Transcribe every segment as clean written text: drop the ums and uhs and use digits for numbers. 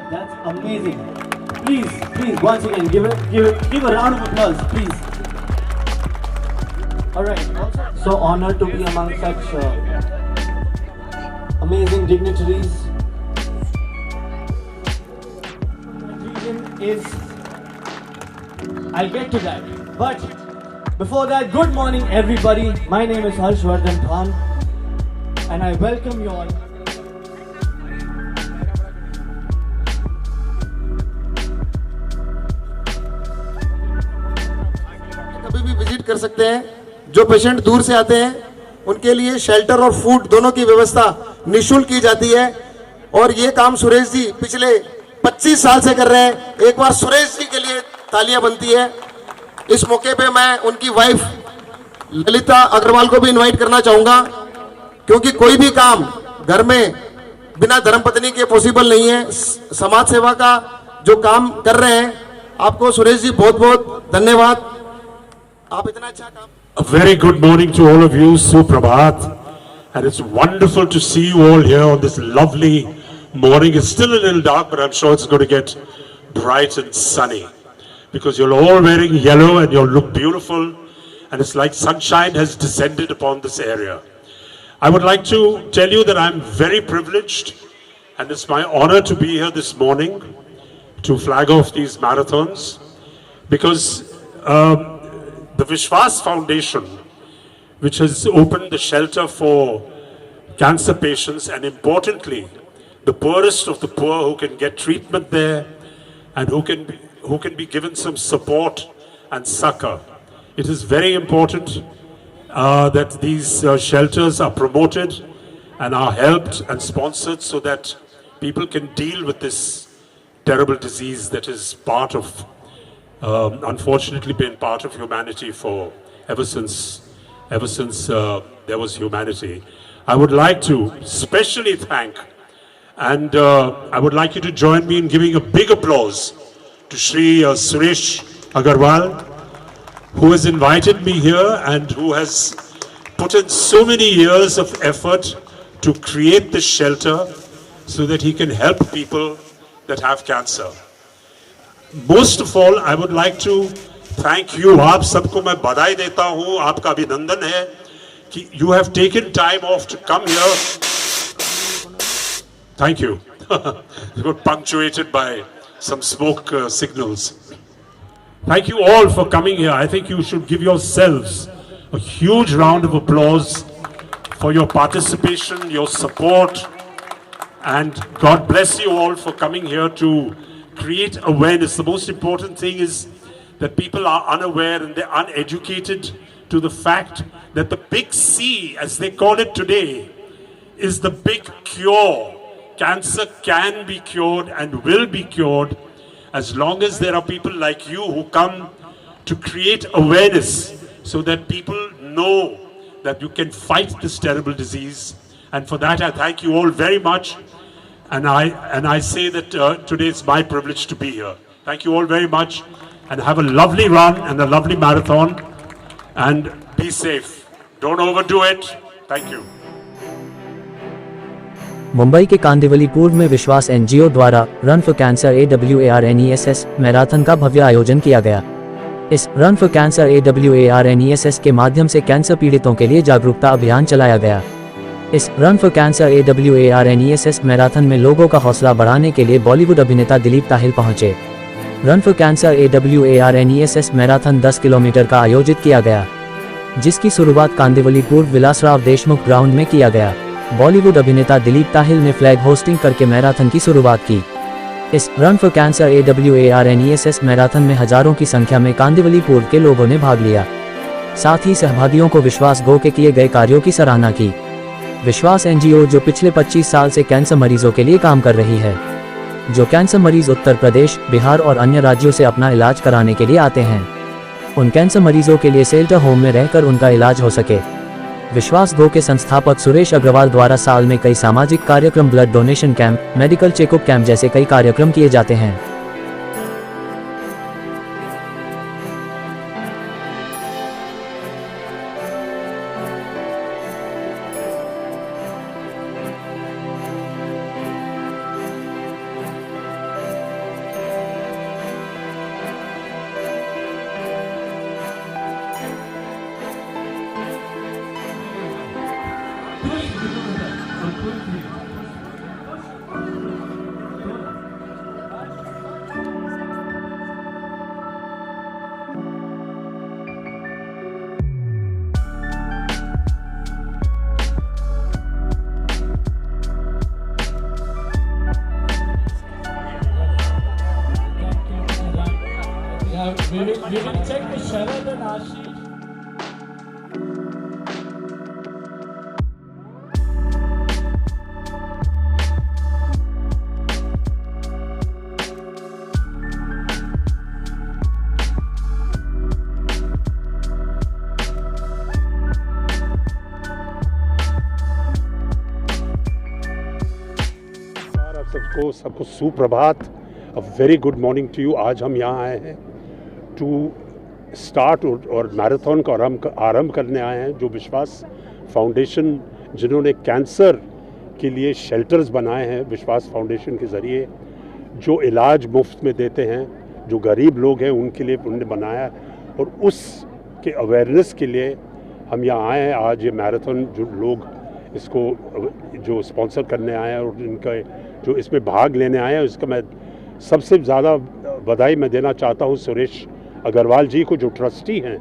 That's amazing. Please, once again, give a round of applause, please. All right. So honored to be among such amazing dignitaries. Reason is, I'll get to that. But before that, good morning, everybody. My name is Harshvardhan Khan, and I welcome you all. कभी भी visit कर सकते हैं। जो patient दूर से आते हैं उनके लिए शेल्टर और फूड दोनों की व्यवस्था निःशुल्क की जाती है। और ये काम सुरेश जी पिछले 25 साल से कर रहे हैं। एक बार सुरेश जी के लिए तालियां बनती है। इस मौके पे मैं उनकी वाइफ ललिता अग्रवाल को भी इनवाइट करना चाहूंगा, क्योंकि कोई भी काम घर में बिना धर्मपत्नी के पॉसिबल नहीं है। समाज सेवा का जो काम कर रहे हैं, आपको सुरेश जी बहुत बहुत धन्यवाद। आप इतना अच्छा काम। A very good morning to all of you, Suprabhat, and it's wonderful to see you all here on this lovely morning. It's still a little dark, but I'm sure it's going to get bright and sunny, because you're all wearing yellow and you look beautiful, and it's like sunshine has descended upon this area. I would like to tell you that I'm very privileged, and it's my honor to be here this morning to flag off these marathons, because the Vishwas Foundation, which has opened the shelter for cancer patients, and importantly, the poorest of the poor who can get treatment there and who can be given some support and succor. It is very important that these shelters are promoted and are helped and sponsored so that people can deal with this terrible disease that is part of unfortunately been part of humanity for ever since there was humanity. I would like to specially thank, and I would like you to join me in giving a big applause to Shri Suresh Agarwal, who has invited me here and who has put in so many years of effort to create this shelter so that he can help people that have cancer. Most of all, I would like to thank you. आप सबको मैं बधाई देता हूँ, आपका अभिनंदन है कि you have taken time off to come here. Thank you. You got punctuated by some smoke signals. Thank you all for coming here. I think you should give yourselves a huge round of applause for your participation, your support, and God bless you all for coming here to create awareness. The most important thing is that people are unaware and they're uneducated to the fact that the big C, as they call it today, is the big cure. Cancer can be cured and will be cured as long as there are people like you who come to create awareness so that people know that you can fight this terrible disease. And for that, I thank you all very much. And I say that today it's my privilege to be here. Thank you all very much, and have a lovely run and a lovely marathon, and be safe. Don't overdo it. Thank you. Mumbai के कांदिवली पूर्व में विश्वास NGO द्वारा run for cancer AWARNESS marathon का भव्य आयोजन किया गया। इस रन फॉर कैंसर AWARNESS के माध्यम से कैंसर पीड़ितों के लिए जागरूकता अभियान चलाया गया। इस run for cancer AWARNESS marathon में लोगों का हौसला बढ़ाने के लिए बॉलीवुड अभिनेता दिलीप ताहिल पहुंचे। Run for cancer AWARNESS marathon 10 kilometre का आयोजित किया गया, जिसकी शुरुआत कांदिवली पूर्व विलासराव देशमुख ग्राउंड में किया गया। बॉलीवुड अभिनेता दिलीप ताहिल ने फ्लैग होस्टिंग करके मैराथन की शुरुआत की। इस run for cancer AWARNESS marathon में हजारों की संख्या में कांदिवली पूर्व के लोगों ने भाग लिया। साथ ही सहभागियों को विश्वास गो के किए गए कार्यों की सराहना की। विश्वास एनजीओ जो पिछले 25 साल से कैंसर मरीजों के लिए काम कर रही है, जो कैंसर मरीज उत्तर प्रदेश, बिहार और अन्य राज्यों से अपना इलाज कराने के लिए आते हैं, उन कैंसर मरीजों के लिए शेल्टर होम में रहकर उनका इलाज हो सके। विश्वास गो के संस्थापक सुरेश अग्रवाल द्वारा साल में कई सामाजिक कार्यक्रम, blood donation camp, medical checkup camp जैसे कई कार्यक्रम किए जाते हैं। को सबको सुप्रभात, a very good morning to you. आज हम यहाँ आए हैं टू स्टार्ट और मैराथन का आरंभ करने आए हैं। जो विश्वास फाउंडेशन जिन्होंने कैंसर के लिए शेल्टर्स बनाए हैं विश्वास फाउंडेशन के ज़रिए, जो इलाज मुफ्त में देते हैं, जो गरीब लोग हैं उनके लिए उन्होंने बनाया, और उसके अवेयरनेस के लिए हम यहाँ आए हैं। आज ये मैराथन जो लोग इसको जो स्पॉन्सर करने आए हैं और इनका जो इसमें भाग लेने आए हैं, इसका मैं सबसे ज़्यादा बधाई मैं देना चाहता हूँ सुरेश अग्रवाल जी को, जो ट्रस्टी हैं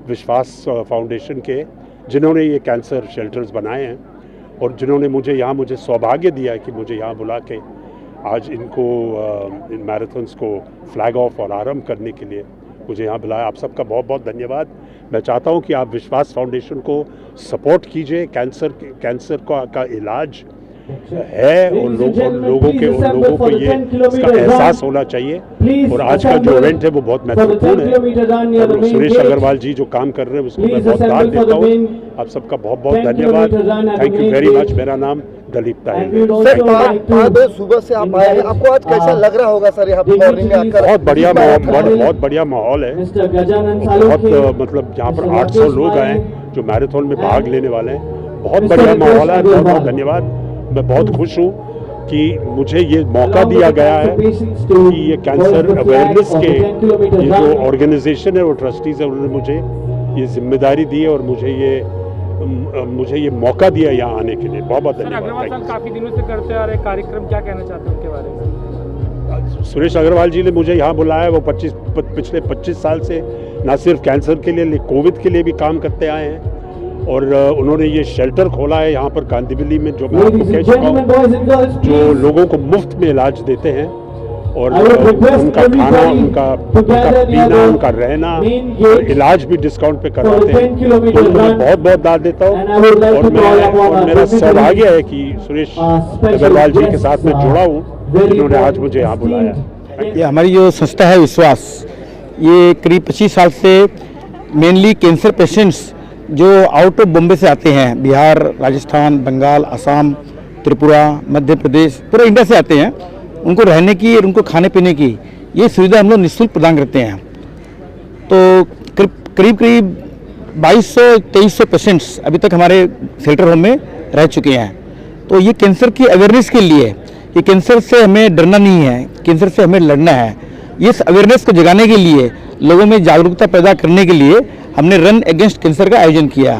विश्वास फाउंडेशन के, जिन्होंने ये कैंसर शेल्टर्स बनाए हैं और जिन्होंने मुझे सौभाग्य दिया है कि मुझे यहाँ बुला के आज इनको इन मैराथन्स को फ्लैग ऑफ और आरंभ करने के लिए मुझे यहाँ बुलाया। आप सबका बहुत बहुत धन्यवाद। मैं चाहता हूँ कि आप विश्वास फाउंडेशन को सपोर्ट कीजिए। कैंसर का इलाज है और लोगों को ये इसका एहसास होना चाहिए, और आज का जो इवेंट है वो बहुत महत्वपूर्ण है। और सुरेश अग्रवाल जी जो काम कर रहे हैं उसको मैं बहुत दाद देता हूँ। आप सबका बहुत बहुत धन्यवाद। Thank you very much. मेरा नाम दलीप ताहिर है। सर, सुबह से आप आए हैं, आपको आज कैसा लग रहा होगा सर यहाँ मॉर्निंग में आकर? बहुत बढ़िया माहौल है। बहुत मतलब यहाँ पर 800 लोग आए जो मैराथन में भाग लेने वाले हैं। बहुत बढ़िया माहौल है। बहुत बहुत धन्यवाद। मैं बहुत खुश हूँ कि मुझे ये मौका दिया गया है कि ये कैंसर अवेयरनेस के ये जो ऑर्गेनाइजेशन है वो ट्रस्टीज है, उन्होंने मुझे ये जिम्मेदारी दी है और मुझे ये मौका दिया यहाँ आने के लिए। बहुत बहुत धन्यवाद। अग्रवाल साहब काफी दिनों से करते आ रहे कार्यक्रम, क्या कहना चाहते हैं उनके बारे में? सुरेश अग्रवाल जी ने मुझे यहाँ बुलाया। वो पिछले 25 साल से न सिर्फ कैंसर के लिए कोविड के लिए भी काम करते आए हैं, और उन्होंने ये शेल्टर खोला है यहाँ पर कांदिवली में, जो मैं आपको कह चुका हूँ, जो लोगों को मुफ्त में इलाज देते हैं, और उनका खाना, उनका पीना, उनका रहना, इलाज भी डिस्काउंट पे करवाते हैं। तो मैं बहुत बहुत दाद देता हूँ, और मेरा सौभाग्य है कि सुरेश अग्रवाल जी के साथ में जुड़ा हूँ, जिन्होंने आज मुझे यहाँ बुलाया। ये हमारी जो संस्था है विश्वास, ये करीब 25 साल से मेनली कैंसर पेशेंट्स जो आउट ऑफ बॉम्बे से आते हैं, बिहार, राजस्थान, बंगाल, असम, त्रिपुरा, मध्य प्रदेश, पूरे इंडिया से आते हैं, उनको रहने की और उनको खाने पीने की ये सुविधा हम लोग निःशुल्क प्रदान करते हैं। तो करीब 2200-2300 पेशेंट्स अभी तक हमारे शेल्टर होम में रह चुके हैं। तो ये कैंसर की अवेयरनेस के लिए, ये कैंसर से हमें डरना नहीं है, कैंसर से हमें लड़ना है। इस अवेयरनेस को जगाने के लिए, लोगों में जागरूकता पैदा करने के लिए हमने रन अगेंस्ट कैंसर का आयोजन किया।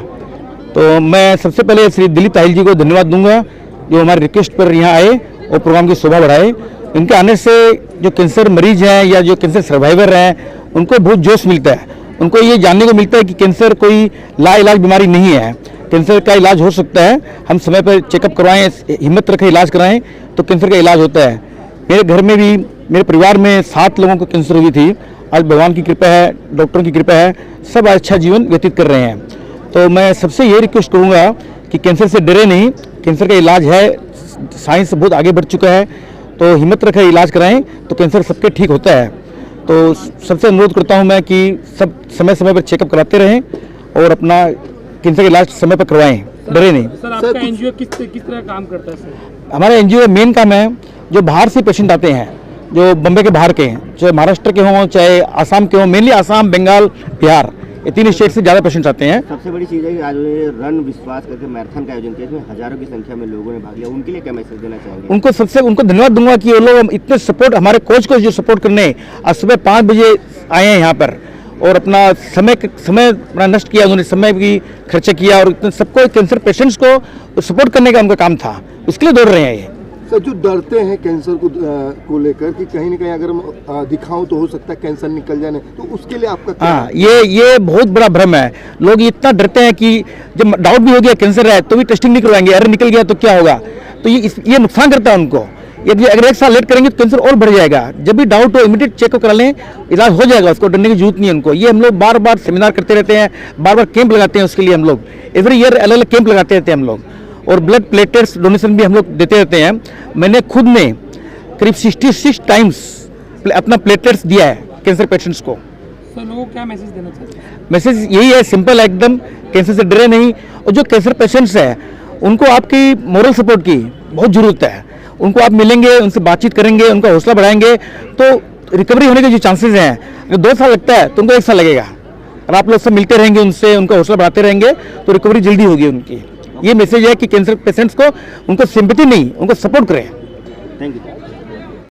तो मैं सबसे पहले श्री दिलीप ताहिल जी को धन्यवाद दूंगा, जो हमारे रिक्वेस्ट पर यहाँ आए और प्रोग्राम की शोभा बढ़ाए। इनके आने से जो कैंसर मरीज हैं या जो कैंसर सर्वाइवर हैं, उनको बहुत जोश मिलता है। उनको ये जानने को मिलता है कि कैंसर कोई लाइलाज बीमारी नहीं है, कैंसर का इलाज हो सकता है। हम समय पर चेकअप करवाएं, हिम्मत रखें, इलाज कराएं तो कैंसर का इलाज होता है। मेरे घर में भी, मेरे परिवार में 7 लोगों को कैंसर हुई थी। आज भगवान की कृपा है, डॉक्टरों की कृपा है, सब अच्छा जीवन व्यतीत कर रहे हैं। तो मैं सबसे ये रिक्वेस्ट करूँगा कि कैंसर से डरे नहीं, कैंसर का इलाज है, साइंस बहुत आगे बढ़ चुका है, तो हिम्मत रखें, इलाज कराएं तो कैंसर सबके ठीक होता है। तो सबसे अनुरोध करता हूं मैं कि सब समय समय पर चेकअप कराते रहें और अपना कैंसर का इलाज समय पर करवाएं, डरे नहीं। सर, आपका एनजीओ किस तरह काम करता है सर? हमारा एनजीओ मेन काम है, जो बाहर से पेशेंट आते हैं, जो बम्बे के बाहर के हैं, चाहे महाराष्ट्र के हों, चाहे आसाम के हों, मेनली आसाम, बंगाल, बिहार, ये 3 स्टेट से ज़्यादा पेशेंट्स आते हैं। सबसे बड़ी चीज़ है कि आज रन विश्वास करके मैराथन का आयोजन किया, इसमें हजारों की संख्या में लोगों ने भाग लिया। उनके लिए क्या मैसेज देना चाहेंगे? उनको धन्यवाद दूंगा कि वो लोग इतने सपोर्ट, हमारे कोच को जो सपोर्ट करने आज सुबह 5 बजे आए हैं यहाँ पर, और अपना समय अपना नष्ट किया, उन्होंने समय भी खर्चा किया, और इतने सबको कैंसर पेशेंट्स को सपोर्ट करने का उनका काम था, उसके लिए दौड़ रहे हैं ये। सर, जो डरते हैं कैंसर को लेकर कि कहीं ना कहीं अगर दिखाऊं तो हो सकता है कैंसर निकल जाए, तो उसके लिए आपका क्या? हाँ, ये बहुत बड़ा भ्रम है। लोग इतना डरते हैं कि जब डाउट भी हो गया कैंसर है तो भी टेस्टिंग नहीं करवाएंगे, अरे निकल गया तो क्या होगा। तो ये नुकसान करता है उनको। यदि अगर 1 साल लेट करेंगे तो कैंसर और बढ़ जाएगा। जब भी डाउट हो इमीडिएट चेकअप करा लें, इलाज हो जाएगा, उसको डरने की जरूरत नहीं है उनको। ये हम लोग बार बार सेमिनार करते रहते हैं, बार बार कैंप लगाते हैं, उसके लिए हम लोग एवरी ईयर अलग अलग कैंप लगाते रहते हैं हम लोग, और ब्लड प्लेटलेट्स डोनेशन भी हम लोग देते रहते हैं। मैंने खुद ने करीब 66 टाइम्स अपना प्लेटलेट्स दिया है कैंसर पेशेंट्स को। सर, लोगों को क्या मैसेज देना चाहते हैं? मैसेज यही है, सिंपल है एकदम, कैंसर से डरे नहीं। और जो कैंसर पेशेंट्स हैं उनको आपकी मोरल सपोर्ट की बहुत ज़रूरत है। उनको आप मिलेंगे, उनसे बातचीत करेंगे, उनका हौसला बढ़ाएंगे तो रिकवरी होने के जो चांसेस हैं, अगर 2 साल लगता है तो उनको 1 साल लगेगा। और आप लोग सब मिलते रहेंगे उनसे, उनका हौसला बढ़ाते रहेंगे तो रिकवरी जल्दी होगी उनकी। ये मैसेज है कि कैंसर पेशेंट्स को उनको सिंपैथी नहीं, उनको सपोर्ट करें। Thank you.